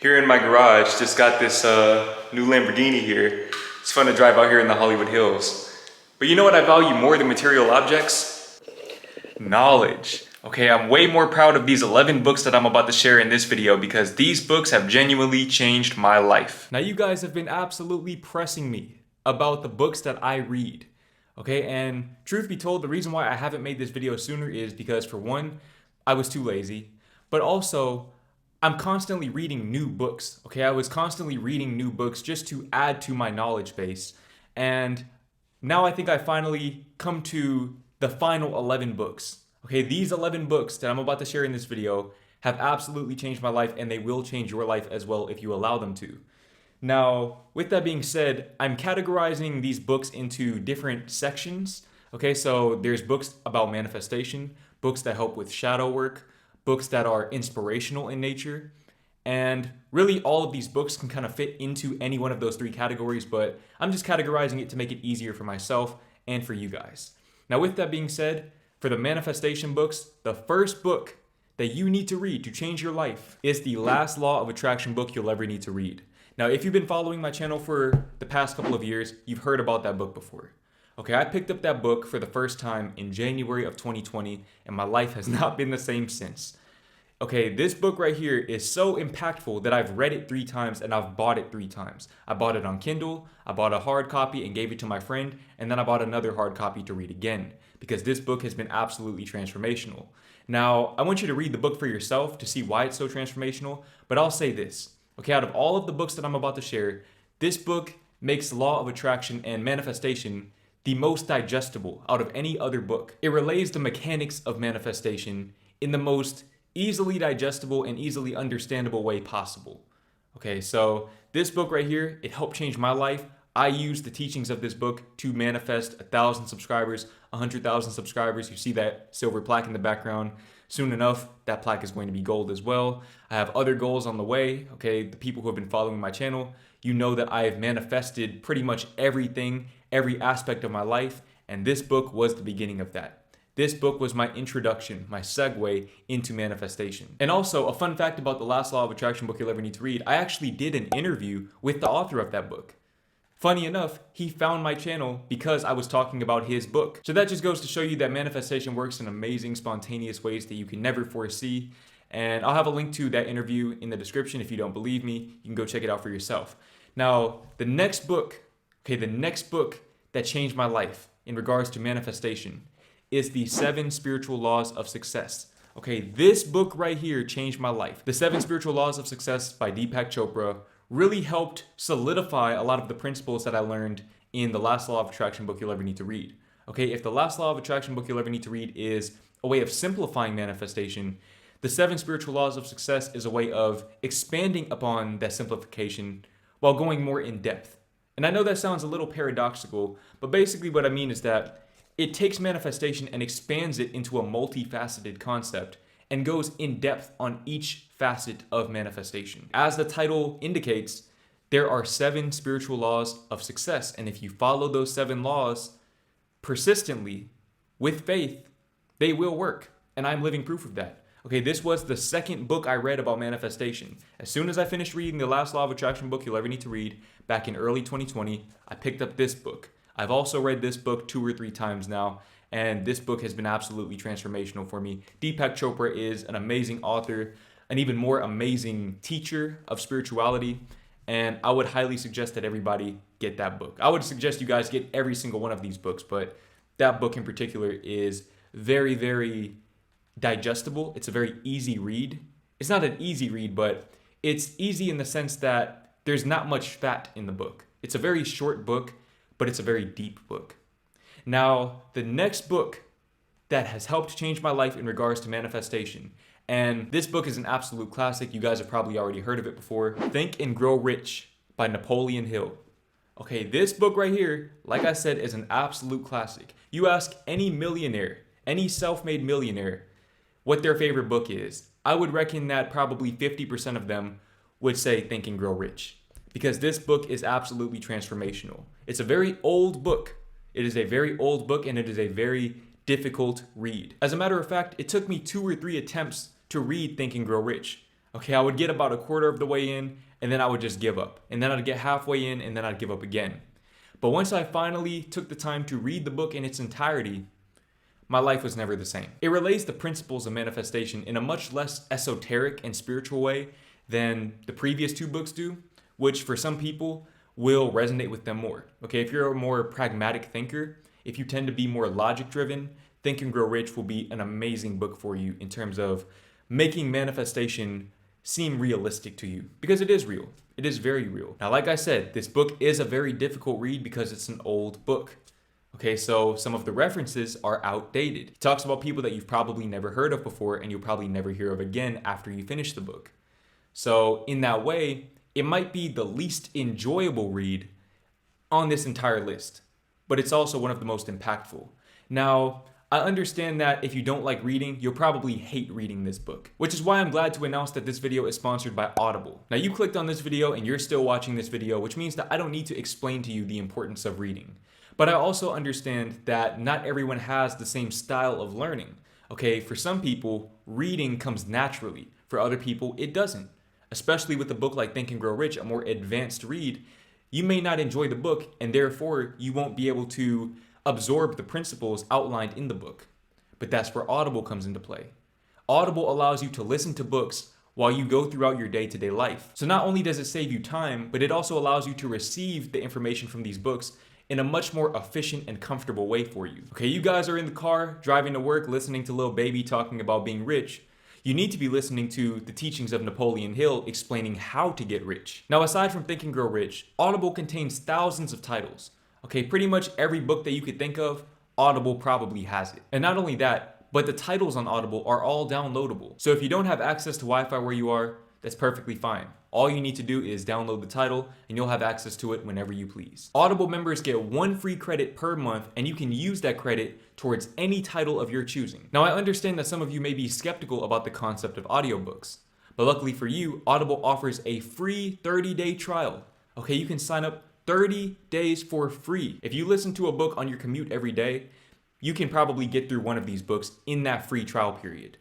Here in my garage, just got this new Lamborghini here. It's fun to drive out here in the Hollywood Hills. But you know what I value more than material objects? Knowledge. Okay, I'm way more proud of these 11 books that I'm about to share in this video because these books have genuinely changed my life. Now you guys have been absolutely pressing me about the books that I read. Okay, and truth be told, the reason why I haven't made this video sooner is because, for one, I was too lazy, but also I'm constantly reading new books. Okay, I was constantly reading new books just to add to my knowledge base, and now I think I finally come to the final 11 books. Okay, these 11 books that I'm about to share in this video have absolutely changed my life, and they will change your life as well if you allow them to. Now, with that being said, I'm categorizing these books into different sections. Okay, so there's books about manifestation, books that help with shadow work, books that are inspirational in nature, and really all of these books can kind of fit into any one of those three categories, but I'm just categorizing it to make it easier for myself and for you guys. Now, with that being said, for the manifestation books, the first book that you need to read to change your life is the last law of attraction book you'll ever need to read. Now, if you've been following my channel for the past couple of years, you've heard about that book before. Okay, I picked up that book for the first time in January of 2020, and my life has not been the same since. Okay, this book right here is so impactful that I've read it 3 times and I've bought it 3 times. I bought it on Kindle, I bought a hard copy and gave it to my friend, and then I bought another hard copy to read again, because this book has been absolutely transformational. Now, I want you to read the book for yourself to see why it's so transformational, but I'll say this. Okay, out of all of the books that I'm about to share, this book makes Law of Attraction and Manifestation the most digestible out of any other book. It relays the mechanics of manifestation in the most easily digestible and easily understandable way possible. Okay, so this book right here, it helped change my life. I used the teachings of this book to manifest 1,000 subscribers, 100,000 subscribers. You see that silver plaque in the background. Soon enough, that plaque is going to be gold as well. I have other goals on the way. Okay, the people who have been following my channel, you know that I have manifested pretty much everything, every aspect of my life, and this book was the beginning of that. This book was my introduction, my segue into manifestation. And also, a fun fact about the last law of attraction book you'll ever need to read, I actually did an interview with the author of that book. Funny enough, he found my channel because I was talking about his book. So that just goes to show you that manifestation works in amazing, spontaneous ways that you can never foresee. And I'll have a link to that interview in the description. If you don't believe me, you can go check it out for yourself. Now, the next book that changed my life in regards to manifestation is the 7 Spiritual Laws of Success. Okay, this book right here changed my life. The 7 Spiritual Laws of Success by Deepak Chopra really helped solidify a lot of the principles that I learned in the last law of attraction book you'll ever need to read. Okay, if the last law of attraction book you'll ever need to read is a way of simplifying manifestation, the 7 Spiritual Laws of Success is a way of expanding upon that simplification while going more in depth. And I know that sounds a little paradoxical, but basically what I mean is that it takes manifestation and expands it into a multifaceted concept and goes in depth on each facet of manifestation. As the title indicates, there are 7 spiritual laws of success, and if you follow those 7 laws persistently with faith, they will work, and I'm living proof of that. Okay, this was the second book I read about manifestation. As soon as I finished reading the last law of attraction book you'll ever need to read back in early 2020, I picked up this book. I've also read this book 2 or 3 times now, and this book has been absolutely transformational for me. Deepak Chopra is an amazing author, an even more amazing teacher of spirituality, and I would highly suggest that everybody get that book. I would suggest you guys get every single one of these books, but that book in particular is very, very digestible. It's a very easy read. It's not an easy read, but it's easy in the sense that there's not much fat in the book. It's a very short book, but it's a very deep book. Now, the next book that has helped change my life in regards to manifestation, and this book is an absolute classic. You guys have probably already heard of it before. Think and Grow Rich by Napoleon Hill. Okay, this book right here, like I said, is an absolute classic. You ask any millionaire, any self-made millionaire, what their favorite book is, I would reckon that probably 50% of them would say Think and Grow Rich, because this book is absolutely transformational. It's a very old book. It is a very old book, and it is a very difficult read. As a matter of fact, it took me 2 or 3 attempts to read Think and Grow Rich. Okay, I would get about a quarter of the way in and then I would just give up. And then I'd get halfway in and then I'd give up again. But once I finally took the time to read the book in its entirety, my life was never the same. It relays the principles of manifestation in a much less esoteric and spiritual way than the previous two books do, which for some people will resonate with them more. Okay, if you're a more pragmatic thinker, if you tend to be more logic driven, Think and Grow Rich will be an amazing book for you in terms of making manifestation seem realistic to you, because it is real. It is very real. Now, like I said, this book is a very difficult read because it's an old book. Okay, so some of the references are outdated. He talks about people that you've probably never heard of before and you'll probably never hear of again after you finish the book. So in that way, it might be the least enjoyable read on this entire list, but it's also one of the most impactful. Now, I understand that if you don't like reading, you'll probably hate reading this book, which is why I'm glad to announce that this video is sponsored by Audible. Now, you clicked on this video and you're still watching this video, which means that I don't need to explain to you the importance of reading. But I also understand that not everyone has the same style of learning. Okay, for some people, reading comes naturally. For other people, it doesn't. Especially with a book like Think and Grow Rich, a more advanced read, you may not enjoy the book and therefore you won't be able to absorb the principles outlined in the book. But that's where Audible comes into play. Audible allows you to listen to books while you go throughout your day-to-day life. So not only does it save you time, but it also allows you to receive the information from these books in a much more efficient and comfortable way for you. Okay, you guys are in the car, driving to work, listening to Lil Baby talking about being rich. You need to be listening to the teachings of Napoleon Hill explaining how to get rich. Now, aside from Think and Grow Rich, Audible contains thousands of titles. Okay, pretty much every book that you could think of, Audible probably has it. And not only that, but the titles on Audible are all downloadable. So if you don't have access to Wi-Fi where you are, that's perfectly fine. All you need to do is download the title and you'll have access to it whenever you please. Audible members get 1 free credit per month and you can use that credit towards any title of your choosing. Now, I understand that some of you may be skeptical about the concept of audiobooks, but luckily for you, Audible offers a free 30-day trial. Okay, you can sign up 30 days for free. If you listen to a book on your commute every day, you can probably get through one of these books in that free trial period.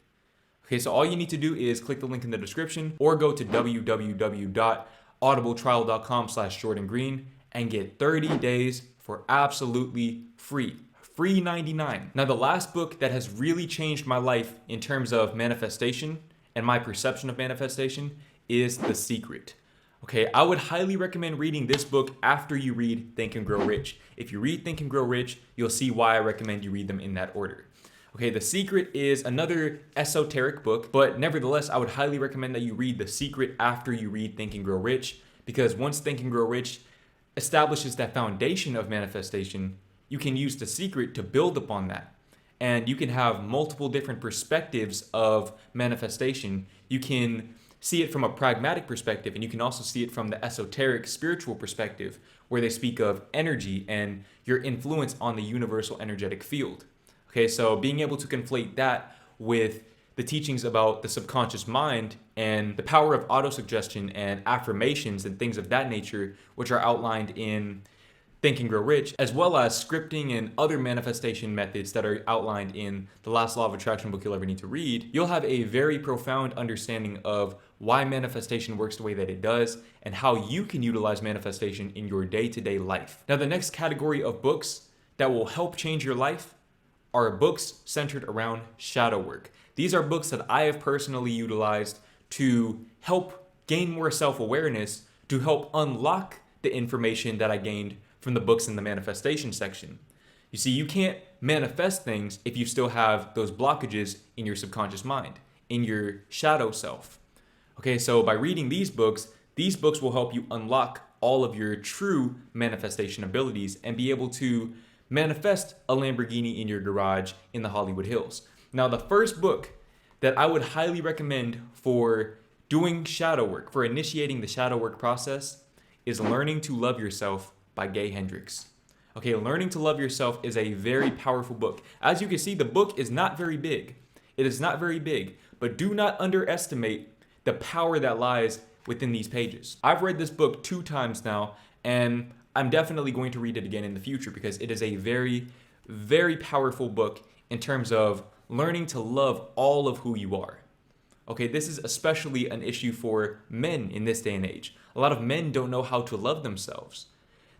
Okay, so all you need to do is click the link in the description or go to www.audibletrial.com/JordanGreen and get 30 days for absolutely free. Free 99. Now, the last book that has really changed my life in terms of manifestation and my perception of manifestation is The Secret. Okay, I would highly recommend reading this book after you read Think and Grow Rich. If you read Think and Grow Rich, you'll see why I recommend you read them in that order. Okay, The Secret is another esoteric book, but nevertheless, I would highly recommend that you read The Secret after you read Think and Grow Rich, because once Think and Grow Rich establishes that foundation of manifestation, you can use The Secret to build upon that. And you can have multiple different perspectives of manifestation. You can see it from a pragmatic perspective, and you can also see it from the esoteric spiritual perspective, where they speak of energy and your influence on the universal energetic field. Okay, so being able to conflate that with the teachings about the subconscious mind and the power of autosuggestion and affirmations and things of that nature, which are outlined in Think and Grow Rich, as well as scripting and other manifestation methods that are outlined in the last law of attraction book you'll ever need to read, you'll have a very profound understanding of why manifestation works the way that it does and how you can utilize manifestation in your day-to-day life. Now, the next category of books that will help change your life are books centered around shadow work. These are books that I have personally utilized to help gain more self-awareness, to help unlock the information that I gained from the books in the manifestation section. You see, you can't manifest things if you still have those blockages in your subconscious mind, in your shadow self. Okay, so by reading these books will help you unlock all of your true manifestation abilities and be able to manifest a Lamborghini in your garage in the Hollywood Hills. Now, the first book that I would highly recommend for doing shadow work, for initiating the shadow work process, is Learning to Love Yourself by Gay Hendricks. Okay, Learning to Love Yourself is a very powerful book. As you can see, the book is not very big. It is not very big, but do not underestimate the power that lies within these pages. I've read this book 2 times now, and I'm definitely going to read it again in the future because it is a very, very powerful book in terms of learning to love all of who you are. Okay, this is especially an issue for men in this day and age. A lot of men don't know how to love themselves.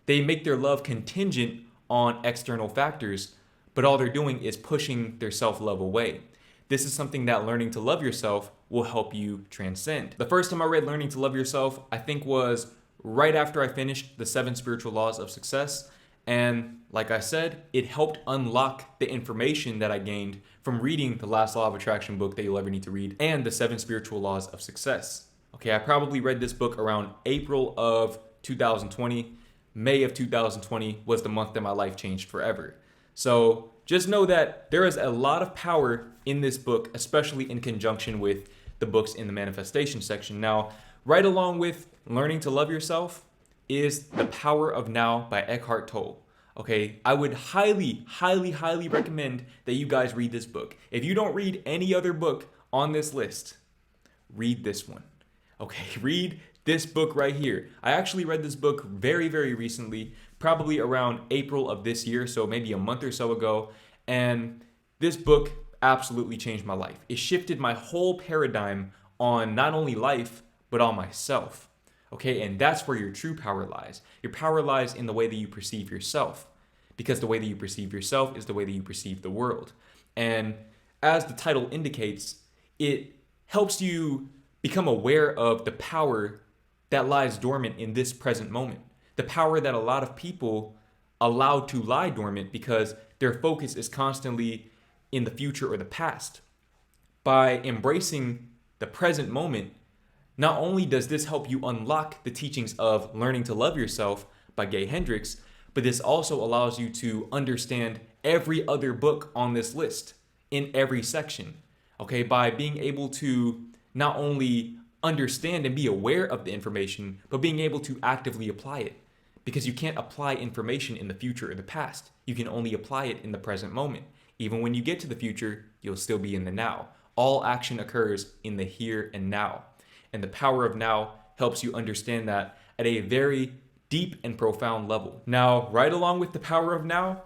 They make their love contingent on external factors, but all they're doing is pushing their self-love away. This is something that learning to love yourself will help you transcend. The first time I read Learning to Love Yourself, I think was right after I finished the 7 Spiritual Laws of Success. And like I said, it helped unlock the information that I gained from reading the last Law of Attraction book that you'll ever need to read and the 7 Spiritual Laws of Success. Okay, I probably read this book around April of 2020. May of 2020 was the month that my life changed forever. So just know that there is a lot of power in this book, especially in conjunction with the books in the manifestation section. Now, right along with Learning to Love Yourself is The Power of Now by Eckhart Tolle. Okay, I would highly, highly, highly recommend that you guys read this book. If you don't read any other book on this list, read this one. Okay, read this book right here. I actually read this book very, very recently, probably around April of this year, so maybe a month or so ago. And this book absolutely changed my life. It shifted my whole paradigm on not only life, but on myself. Okay, and that's where your true power lies. Your power lies in the way that you perceive yourself, because the way that you perceive yourself is the way that you perceive the world. And as the title indicates, it helps you become aware of the power that lies dormant in this present moment. The power that a lot of people allow to lie dormant because their focus is constantly in the future or the past. By embracing the present moment, not only does this help you unlock the teachings of Learning to Love Yourself by Gay Hendricks, but this also allows you to understand every other book on this list in every section. Okay, by being able to not only understand and be aware of the information, but being able to actively apply it. Because you can't apply information in the future or the past. You can only apply it in the present moment. Even when you get to the future, you'll still be in the now. All action occurs in the here and now. And the power of now helps you understand that at a very deep and profound level. Now, right along with the power of now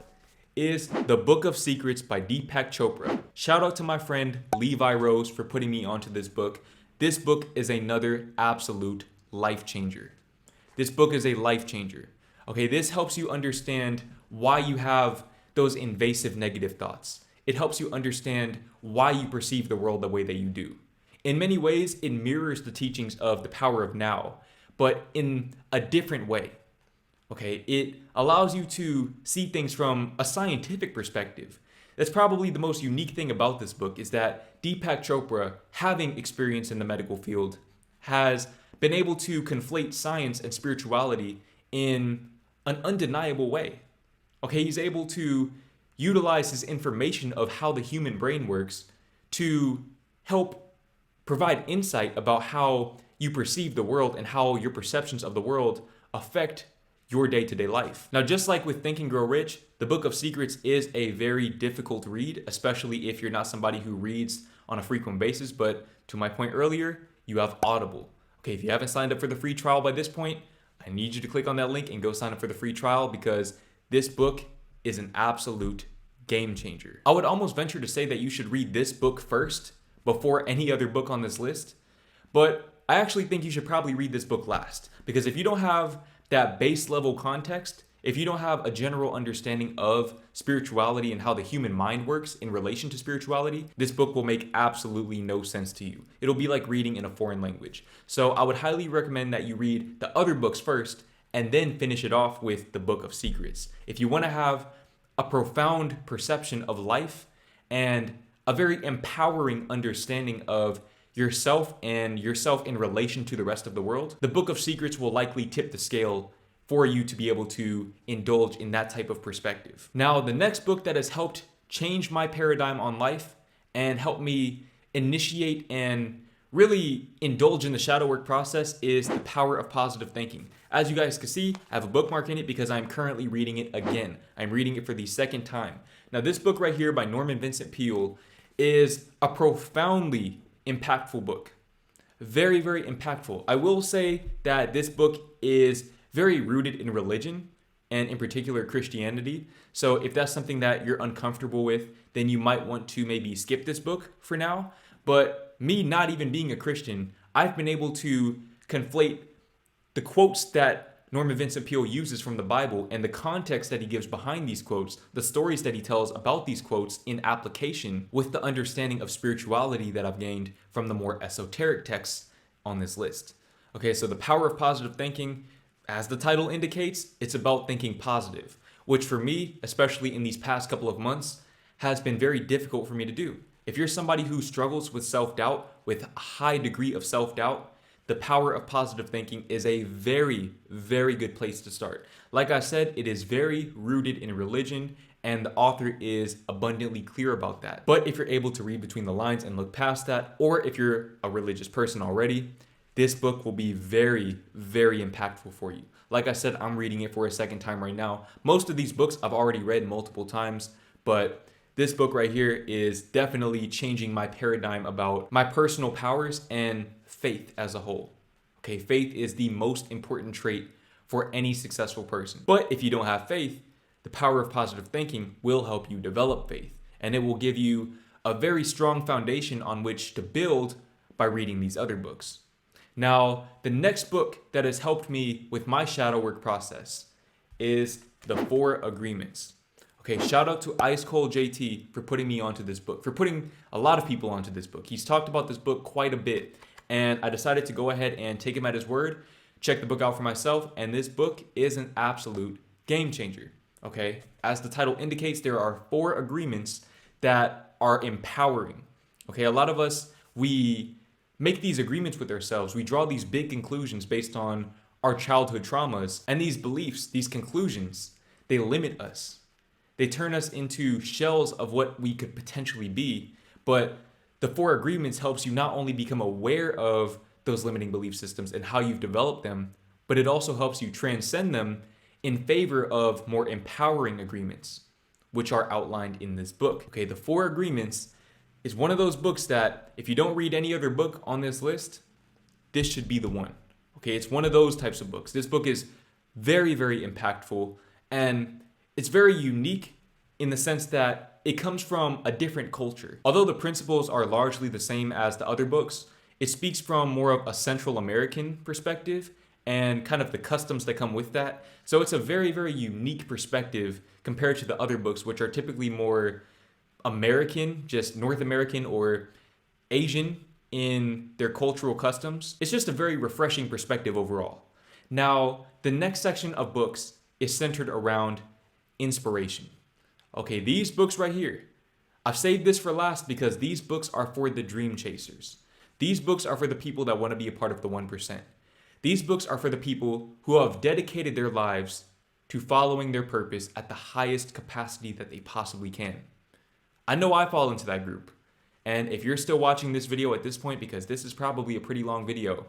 is The Book of Secrets by Deepak Chopra. Shout out to my friend Levi Rose for putting me onto this book. This book is another absolute life changer. This book is a life changer. Okay, this helps you understand why you have those invasive negative thoughts. It helps you understand why you perceive the world the way that you do. In many ways, it mirrors the teachings of The Power of Now, but in a different way. Okay, it allows you to see things from a scientific perspective. That's probably the most unique thing about this book is that Deepak Chopra, having experience in the medical field, has been able to conflate science and spirituality in an undeniable way. Okay, he's able to utilize his information of how the human brain works to help provide insight about how you perceive the world and how your perceptions of the world affect your day-to-day life. Now, just like with Think and Grow Rich, the Book of Secrets is a very difficult read, especially if you're not somebody who reads on a frequent basis. But to my point earlier, you have Audible. Okay, if you haven't signed up for the free trial by this point, I need you to click on that link and go sign up for the free trial because this book is an absolute game changer. I would almost venture to say that you should read this book first before any other book on this list, but I actually think you should probably read this book last because if you don't have that base level context, if you don't have a general understanding of spirituality and how the human mind works in relation to spirituality, this book will make absolutely no sense to you. It'll be like reading in a foreign language. So I would highly recommend that you read the other books first and then finish it off with the Book of Secrets. If you want to have a profound perception of life and a very empowering understanding of yourself and yourself in relation to the rest of the world, the Book of Secrets will likely tip the scale for you to be able to indulge in that type of perspective. Now, the next book that has helped change my paradigm on life and help me initiate and really indulge in the shadow work process is The Power of Positive Thinking. As you guys can see, I have a bookmark in it because I'm currently reading it again. I'm reading it for the second time. Now, this book right here by Norman Vincent Peale is a profoundly impactful book. Very, very impactful. I will say that this book is very rooted in religion and in particular Christianity. So if that's something that you're uncomfortable with, then you might want to maybe skip this book for now. But But me not even being a Christian, I've been able to conflate the quotes that Norman Vincent Peale uses from the Bible and the context that he gives behind these quotes, the stories that he tells about these quotes in application with the understanding of spirituality that I've gained from the more esoteric texts on this list. Okay, so the power of positive thinking, as the title indicates, it's about thinking positive, which for me, especially in these past couple of months, has been very difficult for me to do. If you're somebody who struggles with self-doubt, with a high degree of self-doubt, the power of positive thinking is a very, very good place to start. Like I said, it is very rooted in religion, and the author is abundantly clear about that. But if you're able to read between the lines and look past that, or if you're a religious person already, this book will be very, very impactful for you. Like I said, I'm reading it for a second time right now. Most of these books I've already read multiple times, but this book right here is definitely changing my paradigm about my personal powers and faith as a whole. Okay, faith is the most important trait for any successful person. But if you don't have faith, the power of positive thinking will help you develop faith, and it will give you a very strong foundation on which to build by reading these other books. Now, the next book that has helped me with my shadow work process is The 4 Agreements. Okay, shout out to Ice Cold JT for putting me onto this book, for putting a lot of people onto this book. He's talked about this book quite a bit, and I decided to go ahead and take him at his word, check the book out for myself, and this book is an absolute game changer. Okay, as the title indicates, there are 4 agreements that are empowering. Okay, a lot of us, we make these agreements with ourselves. We draw these big conclusions based on our childhood traumas, and these beliefs, these conclusions, they limit us. They turn us into shells of what we could potentially be. But the 4 agreements helps you not only become aware of those limiting belief systems and how you've developed them, but it also helps you transcend them in favor of more empowering agreements, which are outlined in this book. Okay, the 4 agreements is one of those books that if you don't read any other book on this list, this should be the one. Okay, it's one of those types of books. This book is very, very impactful, and it's very unique in the sense that it comes from a different culture. Although the principles are largely the same as the other books, it speaks from more of a Central American perspective and kind of the customs that come with that. So it's a very, very unique perspective compared to the other books, which are typically more American, just North American or Asian in their cultural customs. It's just a very refreshing perspective overall. Now, the next section of books is centered around inspiration. Okay, these books right here, I've saved this for last because these books are for the dream chasers. These books are for the people that want to be a part of the 1%. These books are for the people who have dedicated their lives to following their purpose at the highest capacity that they possibly can. I know I fall into that group. And if you're still watching this video at this point, because this is probably a pretty long video,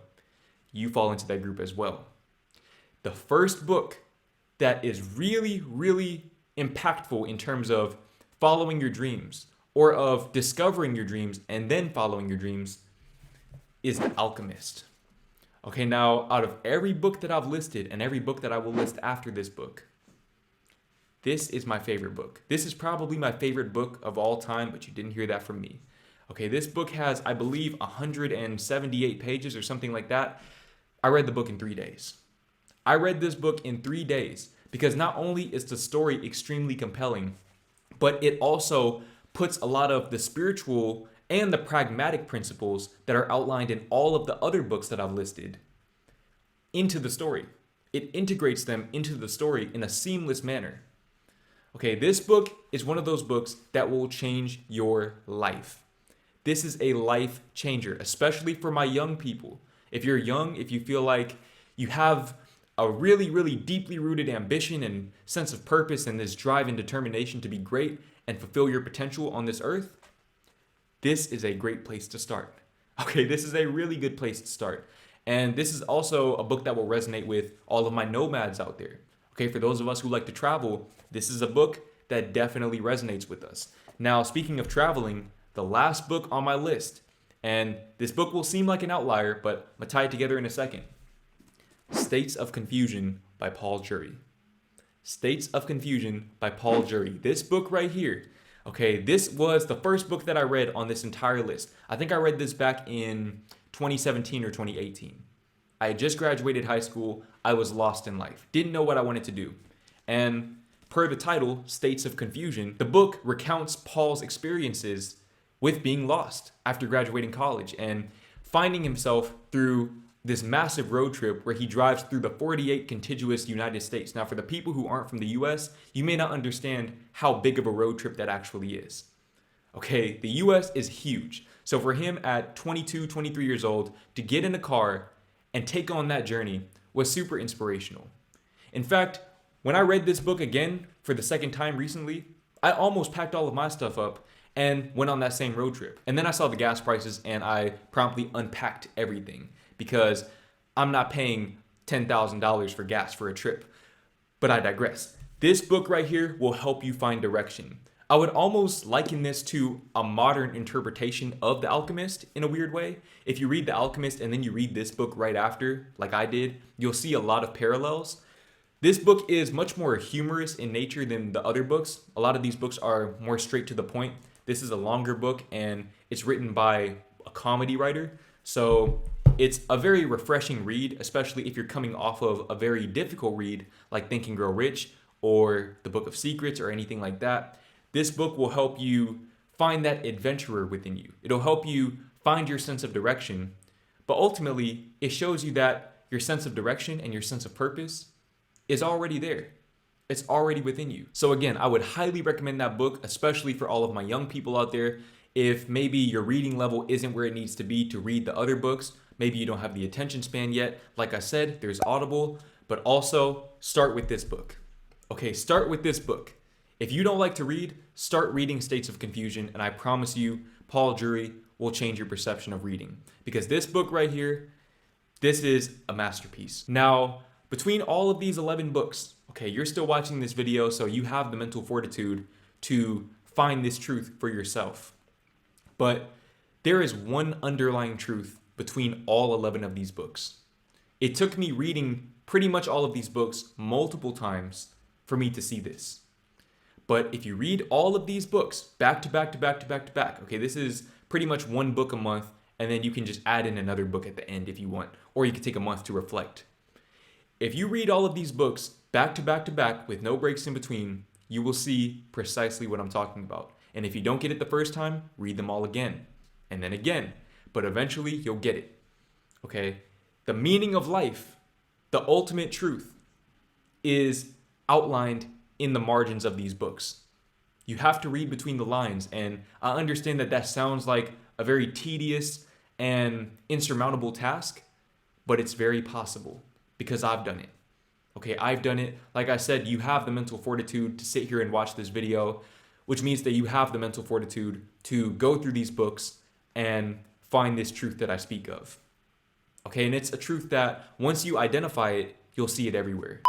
you fall into that group as well. The first book that is really, really impactful in terms of following your dreams or of discovering your dreams and then following your dreams is The Alchemist. Okay, now out of every book that I've listed and every book that I will list after this book, this is my favorite book. This is probably my favorite book of all time, but you didn't hear that from me. Okay, this book has, I believe, 178 pages or something like that. I read the book in 3 days. I read this book in 3 days because not only is the story extremely compelling, but it also puts a lot of the spiritual and the pragmatic principles that are outlined in all of the other books that I've listed into the story. It integrates them into the story in a seamless manner. Okay, this book is one of those books that will change your life. This is a life changer, especially for my young people. If you're young, if you feel like you have a really, really deeply rooted ambition and sense of purpose and this drive and determination to be great and fulfill your potential on this earth, this is a great place to start. Okay, this is a really good place to start. And this is also a book that will resonate with all of my nomads out there. Okay, for those of us who like to travel, this is a book that definitely resonates with us. Now, speaking of traveling, the last book on my list, and this book will seem like an outlier, but I'm gonna tie it together in a second. States of Confusion by Paul Jury. States of Confusion by Paul Jury. This book right here, Okay, this was the first book that I read on this entire list. I think I read this back in 2017 or 2018. I had just graduated high school. I was lost in life. Didn't know what I wanted to do. And per the title, States of Confusion, the book recounts Paul's experiences with being lost after graduating college and finding himself through this massive road trip where he drives through the 48 contiguous United States. Now, for the people who aren't from the US, you may not understand how big of a road trip that actually is. Okay, the US is huge. So for him at 22, 23 years old, to get in a car and take on that journey was super inspirational. In fact, when I read this book again for the second time recently, I almost packed all of my stuff up and went on that same road trip. And then I saw the gas prices and I promptly unpacked everything because I'm not paying $10,000 for gas for a trip. But I digress. This book right here will help you find direction. I would almost liken this to a modern interpretation of The Alchemist in a weird way. If you read The Alchemist and then you read this book right after, like I did, you'll see a lot of parallels. This book is much more humorous in nature than the other books. A lot of these books are more straight to the point. This is a longer book and it's written by a comedy writer. So it's a very refreshing read, especially if you're coming off of a very difficult read like Think and Grow Rich or The Book of Secrets or anything like that. This book will help you find that adventurer within you. It'll help you find your sense of direction, but ultimately it shows you that your sense of direction and your sense of purpose is already there. It's already within you. So again, I would highly recommend that book, especially for all of my young people out there. If maybe your reading level isn't where it needs to be to read the other books, maybe you don't have the attention span yet. Like I said, there's Audible, but also start with this book. Okay, start with this book. If you don't like to read, start reading States of Confusion, and I promise you, Paul Drury will change your perception of reading. Because this book right here, this is a masterpiece. Now, between all of these 11 books, okay, you're still watching this video, so you have the mental fortitude to find this truth for yourself. But there is one underlying truth between all 11 of these books. It took me reading pretty much all of these books multiple times for me to see this. But if you read all of these books back to back to back to back to back, okay, this is pretty much one book a month, and then you can just add in another book at the end if you want, or you can take a month to reflect. If you read all of these books back to back to back with no breaks in between, you will see precisely what I'm talking about. And if you don't get it the first time, read them all again, and then again, but eventually you'll get it, okay? The meaning of life, the ultimate truth, is outlined in the margins of these books. You have to read between the lines, and I understand that that sounds like a very tedious and insurmountable task, but it's very possible because I've done it. Okay, I've done it. Like I said, you have the mental fortitude to sit here and watch this video, which means that you have the mental fortitude to go through these books and find this truth that I speak of. Okay, and it's a truth that once you identify it, you'll see it everywhere.